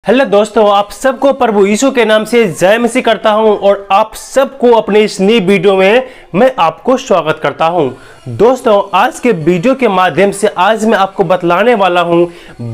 Hello दोस्तों, आप सबको प्रभु यीशु के नाम से जय मसीह करता हूं और आप सबको अपने इस नई वीडियो में मैं आपको स्वागत करता हूं। दोस्तों, आज के वीडियो के माध्यम से आज मैं आपको बतलाने वाला हूं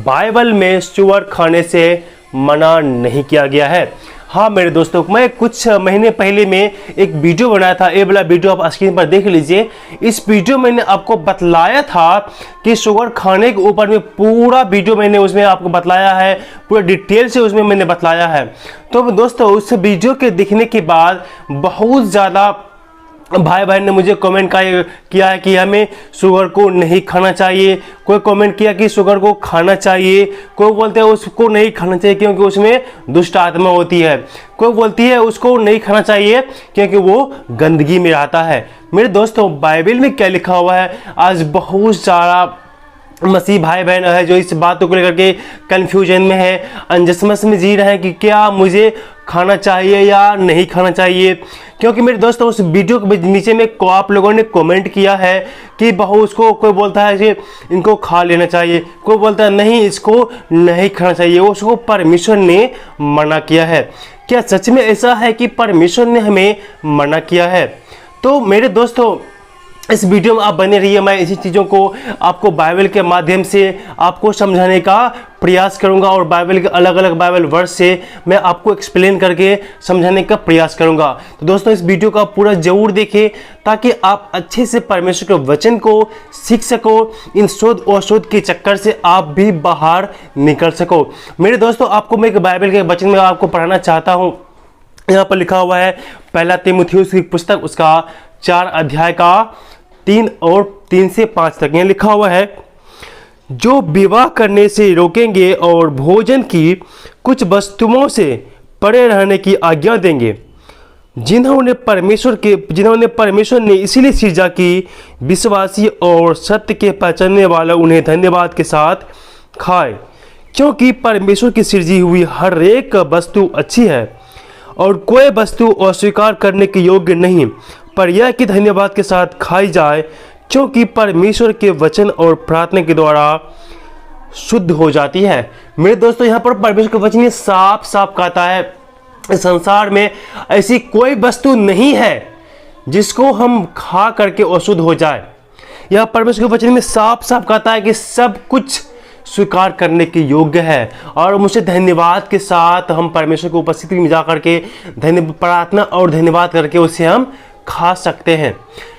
बाइबल में सूअर खाने से मना नहीं किया गया है। हाँ मेरे दोस्तों, मैं कुछ महीने पहले में एक वीडियो बनाया था। ये वाला वीडियो आप स्क्रीन पर देख लीजिए। इस वीडियो मैंने आपको बतलाया था कि सूअर खाने के ऊपर में पूरा वीडियो मैंने उसमें आपको बतलाया है, पूरा डिटेल से उसमें मैंने बतलाया है। तो दोस्तों, उस वीडियो के देखने के बाद बहुत ज़्यादा भाई बहन ने मुझे कमेंट किया है कि हमें शुगर को नहीं खाना चाहिए। कोई कमेंट किया कि शुगर को खाना चाहिए, कोई बोलते हैं उसको नहीं खाना चाहिए क्योंकि उसमें दुष्ट आत्मा होती है, कोई बोलती है उसको नहीं खाना चाहिए क्योंकि वो गंदगी में रहता है। मेरे दोस्तों, बाइबल में क्या लिखा हुआ है? आज बहुत सारा मसीह भाई बहन है जो इस बातों को लेकर के कंफ्यूजन में है, अंजसमस में जी रहे हैं कि क्या मुझे खाना चाहिए या नहीं खाना चाहिए। क्योंकि मेरे दोस्तों, उस वीडियो के नीचे में आप लोगों ने कमेंट किया है कि बहु उसको कोई बोलता है कि इनको खा लेना चाहिए, कोई बोलता है नहीं इसको नहीं खाना चाहिए, उसको परमेश्वर ने मना किया है। क्या सच में ऐसा है कि परमेश्वर ने हमें मना किया है? तो मेरे दोस्तों, इस वीडियो में आप बने रहिए। मैं इसी चीज़ों को आपको बाइबल के माध्यम से आपको समझाने का प्रयास करूंगा और बाइबल के अलग अलग बाइबल वर्स से मैं आपको एक्सप्लेन करके समझाने का प्रयास करूंगा। तो दोस्तों, इस वीडियो को आप पूरा जरूर देखें ताकि आप अच्छे से परमेश्वर के वचन को सीख सको। इन शुद्ध और अशुद्ध के चक्कर से आप भी बाहर निकल सको। मेरे दोस्तों, आपको मैं एक बाइबल के वचन में आपको पढ़ाना चाहता हूँ। यहाँ पर लिखा हुआ है पहला तीमुथियुस की पुस्तक, उसका 4 अध्याय का 3 से 5 तक। यहाँ लिखा हुआ है, जो विवाह करने से रोकेंगे और भोजन की कुछ वस्तुओं से परे रहने की आज्ञा देंगे, जिन्होंने परमेश्वर ने इसीलिए सृजा की विश्वासी और सत्य के पहचानने वाला उन्हें धन्यवाद के साथ खाए, क्योंकि परमेश्वर की सृजी हुई हर एक वस्तु अच्छी है और कोई वस्तु अस्वीकार करने के योग्य नहीं, पर यह कि धन्यवाद के साथ खाई जाए, क्योंकि परमेश्वर के वचन और प्रार्थना के द्वारा शुद्ध हो जाती है। मेरे दोस्तों, यहाँ पर परमेश्वर के वचन साफ साफ कहता है, इस संसार में ऐसी कोई वस्तु नहीं है जिसको हम खा करके अशुद्ध हो जाए। यह परमेश्वर के वचन में साफ साफ कहता है कि सब कुछ स्वीकार करने के योग्य है और मुझे धन्यवाद के साथ हम परमेश्वर की उपस्थिति में जा करके प्रार्थना और धन्यवाद करके उसे हम खा सकते हैं।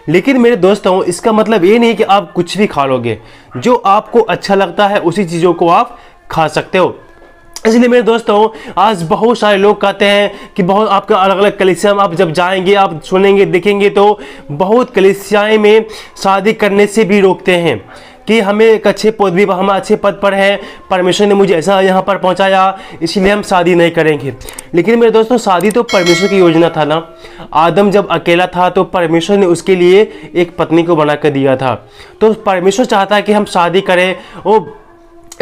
लेकिन मेरे दोस्तों, इसका मतलब ये नहीं कि आप कुछ भी खा लोगे। जो आपको अच्छा लगता है उसी चीज़ों को आप खा सकते हो। इसलिए मेरे दोस्तों, आज बहुत सारे लोग कहते हैं कि बहुत आपका अलग अलग कलीसिया में आप जब जाएंगे, आप सुनेंगे देखेंगे तो बहुत कलीसियाएं में शादी करने से भी रोकते हैं कि हमें एक अच्छे पदवी पर, हम अच्छे पद पर हैं, परमेश्वर ने मुझे ऐसा यहाँ पर पहुँचाया इसलिए हम शादी नहीं करेंगे। लेकिन मेरे दोस्तों, शादी तो परमेश्वर की योजना था ना। आदम जब अकेला था तो परमेश्वर ने उसके लिए एक पत्नी को बना कर दिया था। तो परमेश्वर चाहता है कि हम शादी करें। वो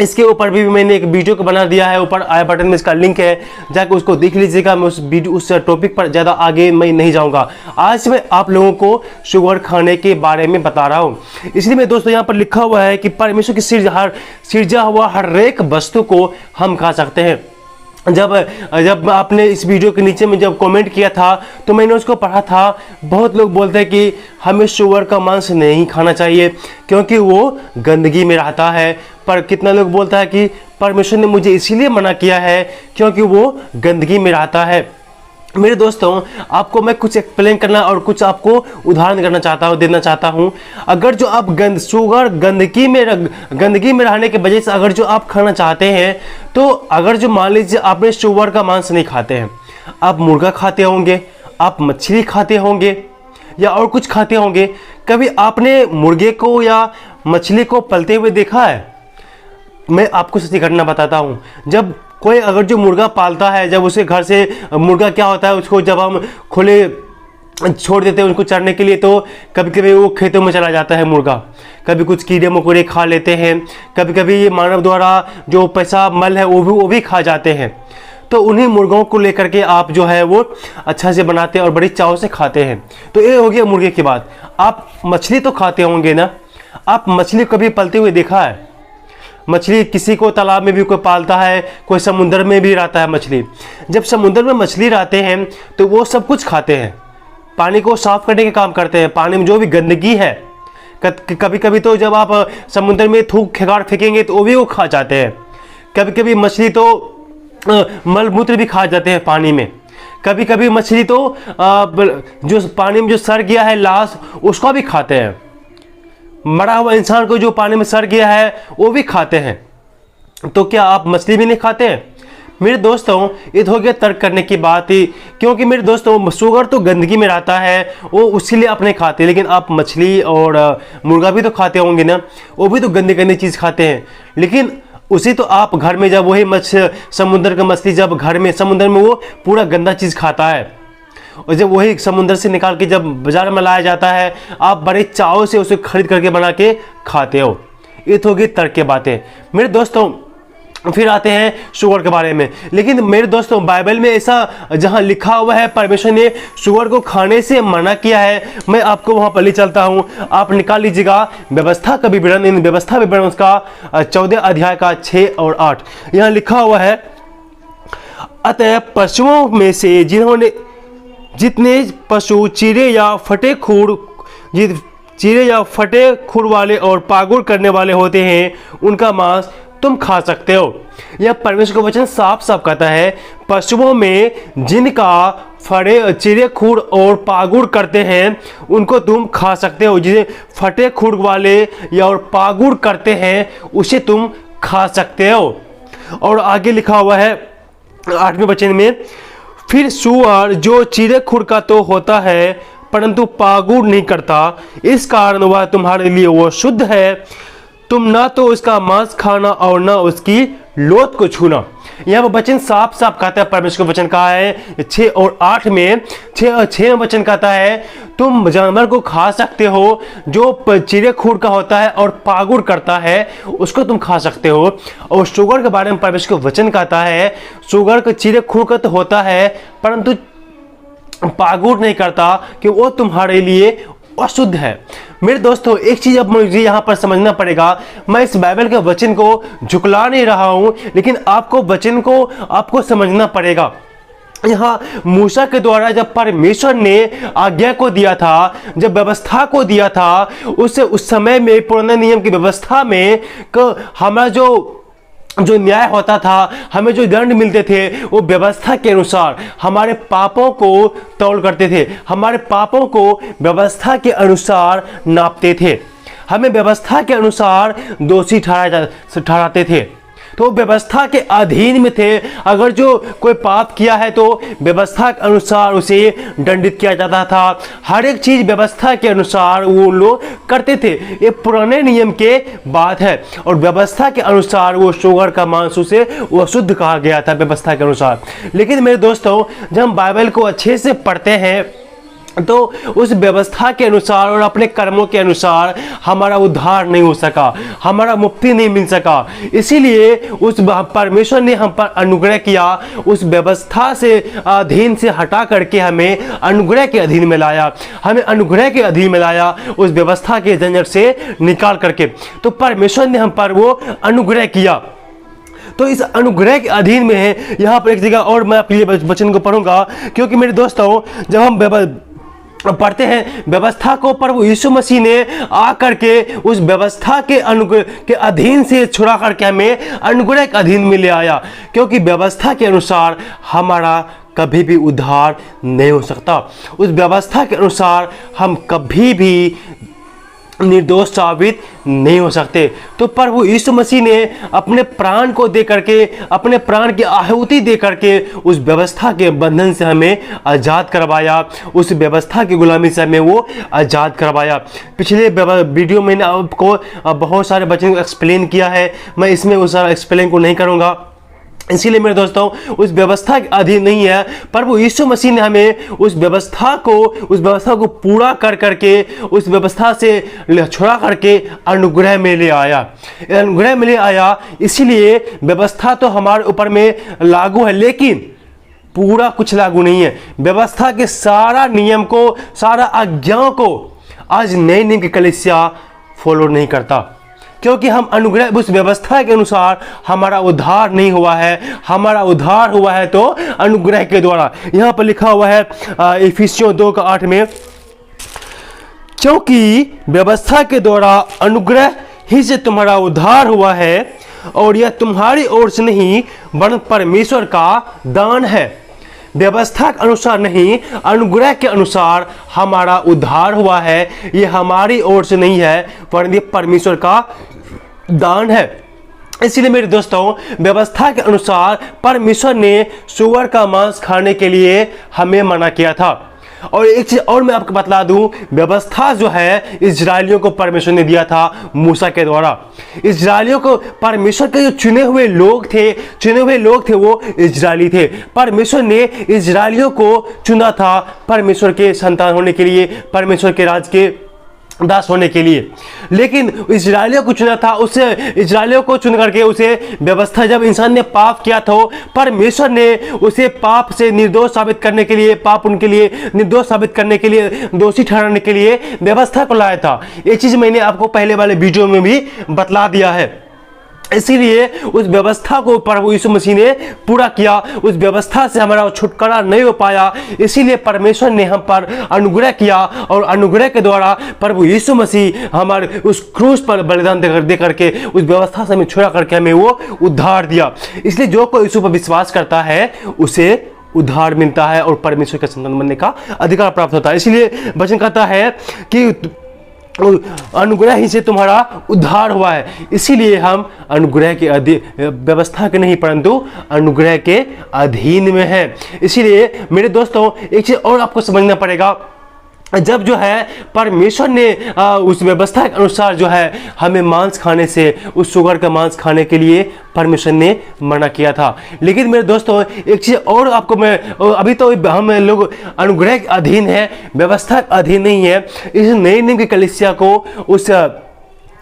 इसके ऊपर भी मैंने एक वीडियो को बना दिया है, ऊपर आई बटन में इसका लिंक है, जाकर उसको देख लीजिएगा। मैं उस टॉपिक पर ज़्यादा आगे मैं नहीं जाऊंगा। आज मैं आप लोगों को शुगर खाने के बारे में बता रहा हूँ। इसलिए मेरे दोस्तों, यहाँ पर लिखा हुआ है कि परमेश्वर की सृजा हुआ हर एक वस्तु को हम खा सकते हैं। जब आपने इस वीडियो के नीचे में जब कमेंट किया था तो मैंने उसको पढ़ा था। बहुत लोग बोलते हैं कि हमें शुगर का मांस नहीं खाना चाहिए क्योंकि वो गंदगी में रहता है, पर कितना लोग बोलता है कि परमेश्वर ने मुझे इसीलिए मना किया है क्योंकि वो गंदगी में रहता है। मेरे दोस्तों, आपको मैं कुछ एक्सप्लेन करना और कुछ आपको उदाहरण देना चाहता हूँ। अगर जो आप शुगर गंदगी में रहने के वजह से अगर जो आप खाना चाहते हैं, तो अगर जो मान लीजिए आपने शुगर का मांस नहीं खाते हैं, आप मुर्गा खाते होंगे, आप मछली खाते होंगे या और कुछ खाते होंगे, कभी आपने मुर्गे को या मछली को पलते हुए देखा है? मैं आपको सच्ची घटना बताता हूँ। जब कोई अगर जो मुर्गा पालता है, जब उसे घर से मुर्गा क्या होता है, उसको जब हम खुले छोड़ देते हैं उनको चरने के लिए, तो कभी कभी वो खेतों में चला जाता है मुर्गा। कभी कुछ कीड़े मकोड़े खा लेते हैं, कभी कभी ये मानव द्वारा जो पैसा मल है वो भी खा जाते हैं। तो उन्हीं मुर्गों को लेकर के आप जो है वो अच्छा से बनाते हैं और बड़ी चाव से खाते हैं। तो ये हो गया मुर्गे की बात। आप मछली तो खाते होंगे ना? आप मछली कभी पलते हुए देखा है? मछली किसी को तालाब में भी कोई पालता है, कोई समुद्र में भी रहता है मछली। जब समुद्र में मछली रहते हैं तो वो सब कुछ खाते हैं, पानी को साफ करने के काम करते हैं। पानी में जो भी गंदगी है, कभी कभी तो जब आप समुद्र में थूक खिगाड़ फेंकेंगे तो वो भी वो खा जाते हैं। कभी कभी मछली तो मलमूत्र भी खा जाते हैं पानी में। कभी कभी मछली तो जो पानी में जो सड़ गया है लाश, उसका भी खाते हैं। मरा हुआ इंसान को जो पानी में सड़ गया है वो भी खाते हैं। तो क्या आप मछली भी नहीं खाते हैं? मेरे दोस्तों, ये तो हो गया तर्क करने की बात ही, क्योंकि मेरे दोस्तों सुअर तो गंदगी में रहता है, वो उसके लिए आप नहीं खाते। लेकिन आप मछली और मुर्गा भी तो खाते होंगे ना, वो भी तो गंदी गंदी चीज़ खाते हैं। लेकिन उसी तो आप घर में जब वही समुद्र का मछली जब घर में समुद्र में वो पूरा गंदा चीज़ खाता है, और जब वही समुद्र से निकाल के जब बाजार में लाया जाता है, आप बड़े चाव से उसे खरीद करके बना के खाते हो। ये तो होगी तर्क की बातें। मेरे दोस्तों, फिर आते हैं शुगर के बारे में। लेकिन मेरे दोस्तों, बाइबल में ऐसा जहां लिखा हुआ है परमेश्वर ने शुगर को खाने से मना किया है, मैं आपको वहां पर ले चलता हूं। आप निकाल लीजिएगा व्यवस्था का विवरण, इन व्यवस्था विवरण उसका 14 अध्याय का 6 और 8। यहां लिखा हुआ है, अतः पशुओं में से जितने पशु चिरे या फटे खुर वाले और पागुर करने वाले होते हैं, उनका मांस तुम खा सकते हो। यह परमेश्वर का वचन साफ साफ कहता है, पशुओं में जिनका फटे चिरे खुर और पागुर करते हैं उनको तुम खा सकते हो। जिसे फटे खुर वाले या और पागुर करते हैं उसे तुम खा सकते हो। और आगे लिखा हुआ है 8वें वचन में, फिर सुअर जो चिरे खुर का तो होता है परंतु पागुर नहीं करता, इस कारण वह तुम्हारे लिए वो शुद्ध है। तुम ना तो उसका मांस खाना और ना उसकी लोथ को छूना। यह वचन साफ साफ कहता है, परमेश्वर का वचन कहा है 6 और 8 में। 6 वचन कहता है, तुम जानवर को खा सकते हो जो चिरे खुर का होता है और पागुर करता है, उसको तुम खा सकते हो। और शुगर के बारे में परमेश्वर का वचन कहता है, शुगर का चिरे खुर का तो होता है परंतु पागुर नहीं करता, कि वो तुम्हारे लिए अशुद्ध है। मेरे दोस्तों, एक चीज अब मुझे यहाँ पर समझना पड़ेगा। मैं इस बाइबल के वचन को झुकला नहीं रहा हूँ, लेकिन आपको वचन को आपको समझना पड़ेगा। यहाँ मूसा के द्वारा जब परमेश्वर ने आज्ञा को दिया था, जब व्यवस्था को दिया था, उस समय में पुराने नियम की व्यवस्था में हमारा जो न्याय होता था, हमें जो दंड मिलते थे, वो व्यवस्था के अनुसार हमारे पापों को तौल करते थे, हमारे पापों को व्यवस्था के अनुसार नापते थे, हमें व्यवस्था के अनुसार दोषी ठहराते थे। तो व्यवस्था के अधीन में थे। अगर जो कोई पाप किया है तो व्यवस्था के अनुसार उसे दंडित किया जाता था। हर एक चीज व्यवस्था के अनुसार वो लोग करते थे। ये पुराने नियम के बात है। और व्यवस्था के अनुसार वो शुगर का मांस उसे वो शुद्ध कहा गया था व्यवस्था के अनुसार। लेकिन मेरे दोस्तों, जब हम बाइबल को अच्छे से पढ़ते हैं तो उस व्यवस्था के अनुसार और अपने कर्मों के अनुसार हमारा उद्धार नहीं हो सका, हमारा मुक्ति नहीं मिल सका। इसीलिए उस परमेश्वर ने हम पर अनुग्रह किया, उस व्यवस्था से अधीन से हटा करके हमें अनुग्रह के अधीन में लाया, हमें अनुग्रह के अधीन में लाया, उस व्यवस्था के झंझट से निकाल करके। तो परमेश्वर ने हम पर वो अनुग्रह किया। तो इस अनुग्रह के अधीन में है। यहाँ पर एक जगह और मैं आपके लिए वचन को पढ़ूंगा, क्योंकि मेरे दोस्तों, जब हम पढ़ते हैं व्यवस्था को, प्रभु यीशु मसीह ने आकर के उस व्यवस्था के अनुग्रह के अधीन से छुड़ा करके हमें अनुग्रह के अधीन में ले आया। क्योंकि व्यवस्था के अनुसार हमारा कभी भी उद्धार नहीं हो सकता। उस व्यवस्था के अनुसार हम कभी भी निर्दोष साबित नहीं हो सकते। तो प्रभु यीशु मसीह ने अपने प्राण को दे करके, अपने प्राण की आहुति दे करके उस व्यवस्था के बंधन से हमें आज़ाद करवाया, उस व्यवस्था की गुलामी से हमें वो आज़ाद करवाया। पिछले वीडियो में आपको बहुत सारे वचन को एक्सप्लेन किया है, मैं इसमें उस सारा एक्सप्लेन को नहीं करूँगा। इसीलिए मेरे दोस्तों, उस व्यवस्था के अधीन नहीं है। प्रभु यीशु मसीह ने हमें उस व्यवस्था को पूरा कर करके, उस व्यवस्था से छुड़ा करके अनुग्रह में ले आया, अनुग्रह में ले आया। इसीलिए व्यवस्था तो हमारे ऊपर में लागू है, लेकिन पूरा कुछ लागू नहीं है। व्यवस्था के सारा नियम को, सारा आज्ञाओं को आज नए नियम की कलीसिया फॉलो नहीं करता। क्योंकि हम अनुग्रह उस व्यवस्था के अनुसार हमारा उद्धार नहीं हुआ है, हमारा उद्धार हुआ है तो अनुग्रह के द्वारा। यहां पर लिखा हुआ है इफिसियों 2:8 में, क्योंकि व्यवस्था के द्वारा अनुग्रह ही से तुम्हारा उद्धार हुआ है, और यह तुम्हारी ओर से नहीं वरन परमेश्वर का दान है। व्यवस्था के अनुसार नहीं, अनुग्रह के अनुसार हमारा उद्धार हुआ है। यह हमारी ओर से नहीं है वरन यह परमेश्वर का दान है। इसलिए मेरे दोस्तों, व्यवस्था के अनुसार परमेश्वर ने सूअर का मांस खाने के लिए हमें मना किया था। और एक चीज और मैं आपको बतला दूं, व्यवस्था जो है इजरायलियों को परमेश्वर ने दिया था मूसा के द्वारा। इजरायलियों को परमेश्वर के जो चुने हुए लोग थे वो इजरायली थे। परमेश्वर ने इजरायलियों को चुना था परमेश्वर के संतान होने के लिए, परमेश्वर के राज के दास होने के लिए। लेकिन इजरायलियों को चुना था, उसे इजरायलियों को चुन करके उसे व्यवस्था, जब इंसान ने पाप किया तो परमेश्वर ने उसे पाप से निर्दोष साबित करने के लिए, पाप उनके लिए निर्दोष साबित करने के लिए, दोषी ठहराने के लिए व्यवस्था को लाया था। ये चीज मैंने आपको पहले वाले वीडियो में भी बतला दिया है। इसीलिए उस व्यवस्था को प्रभु यीशु मसीह ने पूरा किया। उस व्यवस्था से हमारा छुटकारा नहीं हो पाया, इसीलिए परमेश्वर ने हम पर अनुग्रह किया, और अनुग्रह के द्वारा प्रभु यीशु मसीह हमारे उस क्रूस पर बलिदान दे करके उस व्यवस्था से हमें छुड़ा करके हमें वो उद्धार दिया। इसलिए जो कोई यीशु पर विश्वास करता है उसे उद्धार मिलता है और परमेश्वर के संतान बनने का अधिकार प्राप्त होता है। इसलिए वचन कहता है कि अनुग्रह ही से तुम्हारा उद्धार हुआ है। इसीलिए हम अनुग्रह के व्यवस्था के नहीं परंतु अनुग्रह के अधीन में हैं। इसीलिए मेरे दोस्तों, एक चीज और आपको समझना पड़ेगा, जब जो है परमेश्वर ने उस व्यवस्था के अनुसार जो है हमें मांस खाने से, उस सुअर का मांस खाने के लिए परमेश्वर ने मना किया था। लेकिन मेरे दोस्तों, एक चीज़ और आपको मैं, अभी तो हम लोग अनुग्रह के अधीन है, व्यवस्था के अधीन नहीं है। इस नए नियम की कलीसिया को उस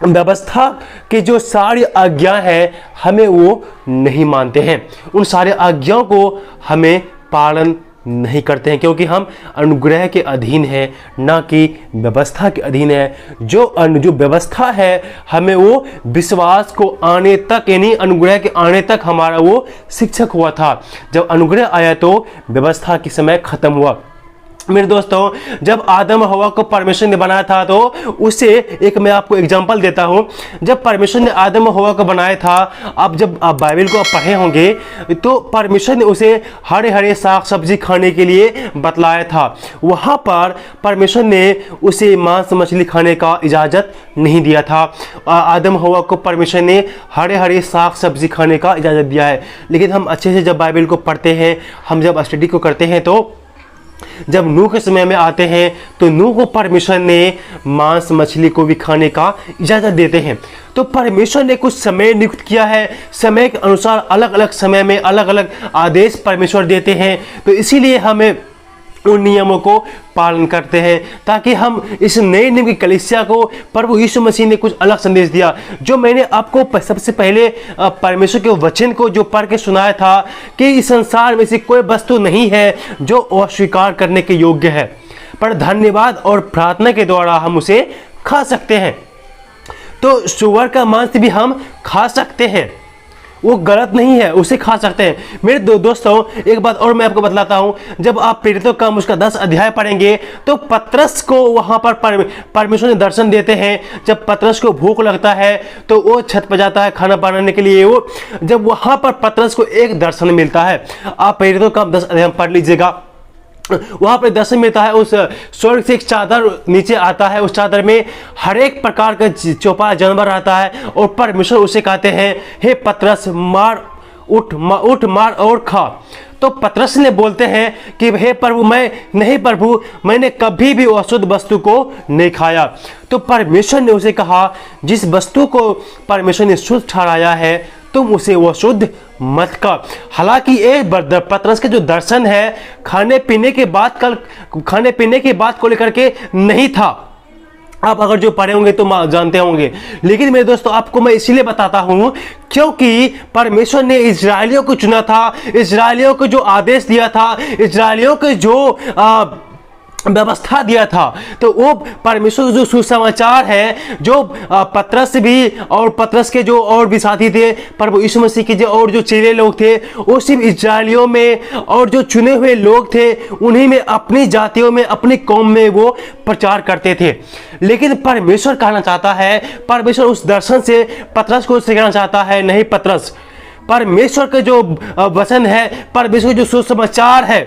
व्यवस्था के जो सारी आज्ञा है हमें वो नहीं मानते हैं, उन सारे आज्ञाओं को हमें पालन नहीं करते हैं, क्योंकि हम अनुग्रह के अधीन हैं, ना कि व्यवस्था के अधीन है। जो व्यवस्था है हमें वो विश्वास को आने तक, यानी अनुग्रह के आने तक हमारा वो शिक्षक हुआ था। जब अनुग्रह आया तो व्यवस्था के समय खत्म हुआ। मेरे दोस्तों, जब आदम और हवा को परमेश्वर ने बनाया था तो उससे एक मैं आपको एग्जांपल देता हूं। जब परमेश्वर ने आदम और हवा को बनाया था, अब जब आप बाइबल को पढ़े होंगे तो परमेश्वर ने उसे हरे हरे साग सब्जी खाने के लिए बतलाया था। वहां पर परमेश्वर ने उसे मांस मछली खाने का इजाज़त नहीं दिया था। आदम हवा को परमेश्वर ने हरे हरे साग सब्जी खाने का इजाज़त दिया है। लेकिन हम अच्छे से जब बाइबल को पढ़ते हैं, हम जब स्टडी को करते हैं, तो जब नूह के समय में आते हैं तो नूह को परमेश्वर ने मांस मछली को भी खाने का इजाज़त देते हैं। तो परमेश्वर ने कुछ समय नियुक्त किया है, समय के अनुसार अलग अलग समय में अलग अलग आदेश परमेश्वर देते हैं। तो इसीलिए हमें उन नियमों को पालन करते हैं, ताकि हम इस नए नियम की कलीसिया को, प्रभु यीशु मसीह ने कुछ अलग संदेश दिया। जो मैंने आपको सबसे पहले परमेश्वर के वचन को जो पढ़ के सुनाया था कि इस संसार में से कोई वस्तु नहीं है जो अस्वीकार करने के योग्य है, पर धन्यवाद और प्रार्थना के द्वारा हम उसे खा सकते हैं। तो सूअर का मांस भी हम खा सकते हैं, वो गलत नहीं है, उसे खा सकते हैं। मेरे दोस्तों, एक बात और मैं आपको बतलाता हूं। जब आप प्रेरितों का काम उसका 10 अध्याय पढ़ेंगे तो पतरस को वहां पर परमेश्वर ने दर्शन देते हैं। जब पतरस को भूख लगता है तो वो छत पर जाता है खाना बनाने के लिए। वो जब वहां पर पतरस को एक दर्शन मिलता है, आप प्रेरितों का 10 अध्याय पढ़ लीजिएगा, वहां पर दर्शन मिलता है। उस स्वर्ग से एक चादर नीचे आता है, उस चादर में हर एक प्रकार का चौपाया जानवर आता है, और परमेश्वर उसे कहते हैं, हे पतरस, उठ मार और खा। तो पतरस ने बोलते हैं कि हे प्रभु, नहीं प्रभु, मैंने कभी भी अशुद्ध वस्तु को नहीं खाया। तो परमेश्वर ने उसे कहा, जिस वस्तु को परमेश्वर ने शुद्ध ठहराया है तुम उसे वो शुद्ध मत का। हालांकि ये पतरस के जो दर्शन है खाने पीने के बाद को लेकर के नहीं था। आप अगर जो पढ़े होंगे तो जानते होंगे। लेकिन मेरे दोस्तों, आपको मैं इसलिए बताता हूं क्योंकि परमेश्वर ने इजरायलियों को चुना था, इजरायलियों को जो आदेश दिया था, इजरायलियों के जो व्यवस्था दिया था। तो वो परमेश्वर जो सुसमाचार है, जो पतरस भी और पतरस के जो और भी साथी थे, प्रभु यीशु मसीह के जो और जो चेले लोग थे, वो सिर्फ इस्राएलियों में और जो चुने हुए लोग थे उन्हीं में, अपनी जातियों में, अपनी कौम में वो प्रचार करते थे। लेकिन परमेश्वर कहना चाहता है, परमेश्वर उस दर्शन से पतरस को सिखाना चाहता है, नहीं पतरस, परमेश्वर का जो वचन है, परमेश्वर जो सुसमाचार है,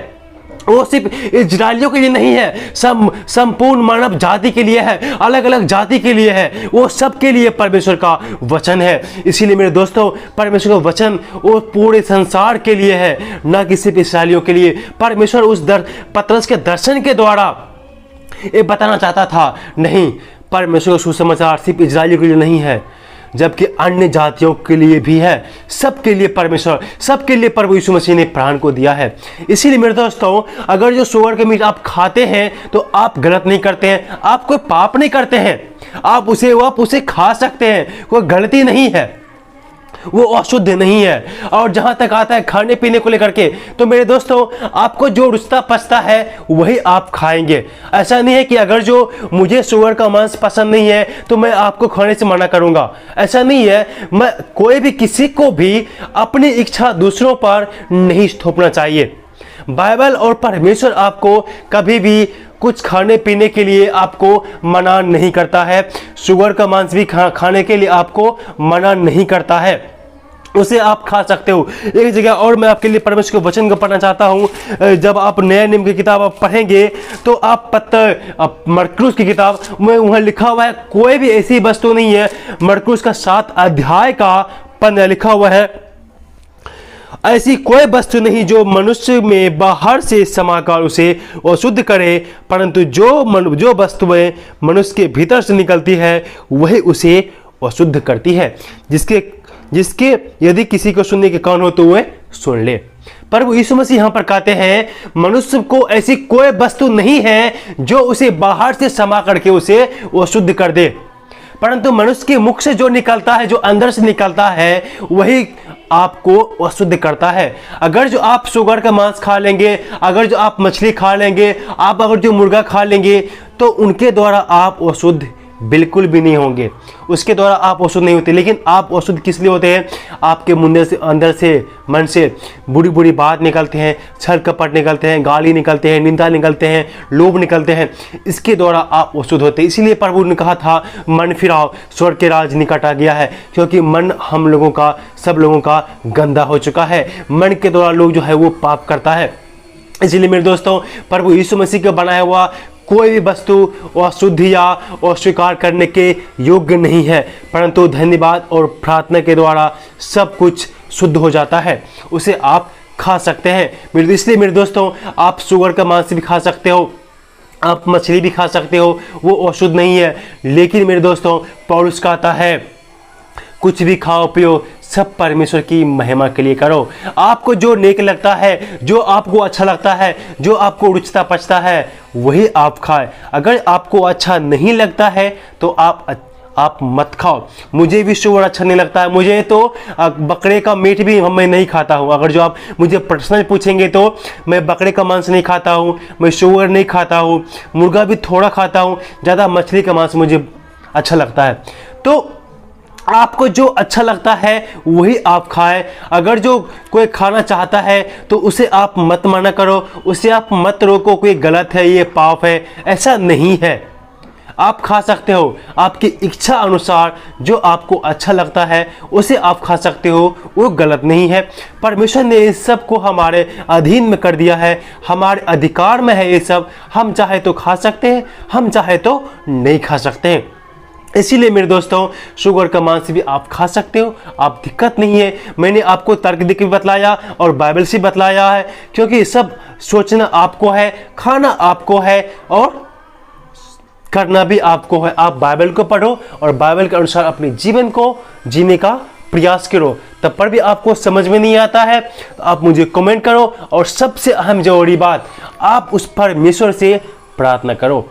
वो सिर्फ इजरायलियों के लिए नहीं है, संपूर्ण मानव जाति के लिए है, अलग अलग जाति के लिए है, वो सबके लिए परमेश्वर का वचन है। इसीलिए मेरे दोस्तों, परमेश्वर का वचन वो पूरे संसार के लिए है, ना कि सिर्फ इजरायलियों के लिए। परमेश्वर उस पतरस के दर्शन के द्वारा ये बताना चाहता था, नहीं, परमेश्वर का सुसमाचार सिर्फ इजरायलियों के लिए नहीं है, जबकि अन्य जातियों के लिए भी है, सबके लिए परमेश्वर, सबके लिए प्रभु यीशु मसीह ने प्राण को दिया है। इसीलिए मेरे दोस्तों, अगर जो सूअर के मीट आप खाते हैं तो आप गलत नहीं करते हैं, आप कोई पाप नहीं करते हैं, आप उसे खा सकते हैं, कोई गलती नहीं है, वो अशुद्ध नहीं है। और जहां तक आता है खाने पीने को लेकर के, तो मेरे दोस्तों, आपको जो रुचता पचता है वही आप खाएंगे। ऐसा नहीं है कि अगर जो मुझे सूअर का मांस पसंद नहीं है तो मैं आपको खाने से मना करूंगा, ऐसा नहीं है। मैं कोई भी, किसी को भी अपनी इच्छा दूसरों पर नहीं थोपना चाहिए। बाइबल और परमेश्वर आपको कभी भी कुछ खाने पीने के लिए आपको मना नहीं करता है, शुगर का मांस भी खाने के लिए आपको मना नहीं करता है, उसे आप खा सकते हो। एक जगह और मैं आपके लिए परमेश्वर के वचन को पढ़ना चाहता हूं। जब आप नए नियम की किताब आप पढ़ेंगे तो आप मरकुस की किताब में वहां लिखा हुआ है, कोई भी ऐसी वस्तु नहीं है, मरकुस का 7 अध्याय का पन्ना लिखा हुआ है, ऐसी कोई वस्तु नहीं जो मनुष्य में बाहर से समाकर उसे अशुद्ध करे, परंतु जो वस्तुएं मनुष्य के भीतर से निकलती है वही उसे अशुद्ध करती है। जिसके यदि किसी को सुनने के कान हो तो वह सुन ले। प्रभु यीशु मसीह यहां पर कहते हैं, मनुष्य को ऐसी कोई वस्तु नहीं है जो उसे बाहर से समा करके उसे अशुद्ध कर दे, परंतु मनुष्य के मुख से जो निकलता है, जो अंदर से निकलता है, वही आपको अशुद्ध करता है। अगर जो आप सुअर का मांस खा लेंगे, अगर जो आप मछली खा लेंगे, आप अगर जो मुर्गा खा लेंगे, तो उनके द्वारा आप अशुद्ध बिल्कुल भी नहीं होंगे, उसके द्वारा आप अशुद्ध नहीं होते। लेकिन आप अशुद्ध किस लिए होते हैं? आपके मुंह से, अंदर से, मन से बुरी बुरी बात निकलते हैं, छल कपट निकलते हैं, गाली निकलते हैं, निंदा निकलते हैं, लोभ निकलते हैं, इसके द्वारा आप अशुद्ध होते हैं। इसीलिए प्रभु ने कहा था, मन फिराओ, स्वर्ग के राज निकट आ गया है, क्योंकि मन हम लोगों का, सब लोगों का गंदा हो चुका है। मन के द्वारा लोग जो है वो पाप करता है। इसीलिए मेरे दोस्तों, प्रभु यीशु मसीह का बनाया हुआ कोई भी वस्तु अशुद्ध या अस्वीकार करने के योग्य नहीं है, परंतु धन्यवाद और प्रार्थना के द्वारा सब कुछ शुद्ध हो जाता है, उसे आप खा सकते हैं। इसलिए मेरे दोस्तों, आप सुअर का मांस भी खा सकते हो, आप मछली भी खा सकते हो, वो अशुद्ध नहीं है। लेकिन मेरे दोस्तों, पौलुस कहता है, कुछ भी खाओ पियो, सब परमेश्वर की महिमा के लिए करो। आपको जो नेक लगता है, जो आपको अच्छा लगता है, जो आपको रुचता पचता है, वही आप खाएं। अगर आपको अच्छा नहीं लगता है तो आप मत खाओ। मुझे भी सुअर अच्छा नहीं लगता है, मुझे तो बकरे का मीट भी मैं नहीं खाता हूँ। अगर जो आप मुझे पर्सनल पूछेंगे तो मैं बकरे का मांस नहीं खाता हूँ, मैं सुअर नहीं खाता हूँ, मुर्गा भी थोड़ा खाता हूँ, ज़्यादा मछली का मांस मुझे अच्छा लगता है। तो आपको जो अच्छा लगता है वही आप खाएं। अगर जो कोई खाना चाहता है तो उसे आप मत मना करो, उसे आप मत रोको, कोई गलत है, ये पाप है, ऐसा नहीं है। आप खा सकते हो, आपकी इच्छा अनुसार जो आपको अच्छा लगता है उसे आप खा सकते हो, वो गलत नहीं है। परमेश्वर ने इस सब को हमारे अधीन में कर दिया है, हमारे अधिकार में है ये सब। हम चाहे तो खा सकते हैं, हम चाहे तो नहीं खा सकते हैं। इसीलिए मेरे दोस्तों, शुगर का मांस भी आप खा सकते हो, आप दिक्कत नहीं है। मैंने आपको तर्क देके भी बतलाया और बाइबल से बतलाया है, क्योंकि सब सोचना आपको है, खाना आपको है और करना भी आपको है। आप बाइबल को पढ़ो और बाइबल के अनुसार अपने जीवन को जीने का प्रयास करो। तब पर भी आपको समझ में नहीं आता है तो आप मुझे कमेंट करो, और सबसे अहम जरूरी बात, आप उस परमेश्वर से प्रार्थना करो।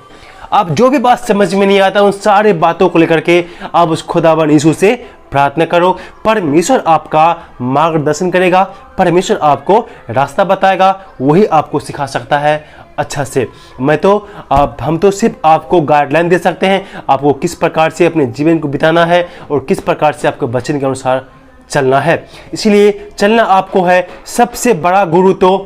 आप जो भी बात समझ में नहीं आता, उन सारे बातों को लेकर के आप उस खुदावन यीशु से प्रार्थना करो। परमेश्वर आपका मार्गदर्शन करेगा, परमेश्वर आपको रास्ता बताएगा, वही आपको सिखा सकता है अच्छा से। हम तो सिर्फ आपको गाइडलाइन दे सकते हैं, आपको किस प्रकार से अपने जीवन को बिताना है और किस प्रकार से आपको वचन के अनुसार चलना है। इसीलिए चलना आपको है। सबसे बड़ा गुरु तो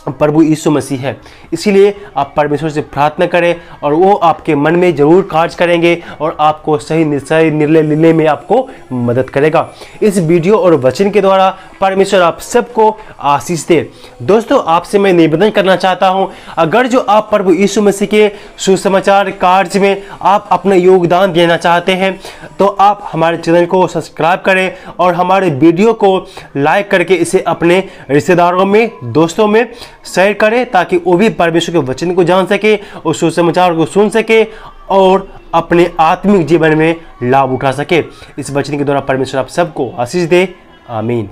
प्रभु यीशु मसीह है। इसीलिए आप परमेश्वर से प्रार्थना करें और वो आपके मन में जरूर कार्य करेंगे और आपको सही निर्णय लेने में आपको मदद करेगा। इस वीडियो और वचन के द्वारा परमेश्वर आप सबको आशीष दे। दोस्तों, आपसे मैं निवेदन करना चाहता हूं, अगर जो आप प्रभु यीशु मसीह के सुसमाचार कार्य में आप अपना योगदान देना चाहते हैं तो आप हमारे चैनल को सब्सक्राइब करें और हमारे वीडियो को लाइक करके इसे अपने रिश्तेदारों में, दोस्तों में शेयर करें, ताकि वो भी परमेश्वर के वचन को जान सके और सुसमाचार को सुन सके और अपने आत्मिक जीवन में लाभ उठा सके। इस वचन के द्वारा परमेश्वर आप सबको आशीष दे। आमीन।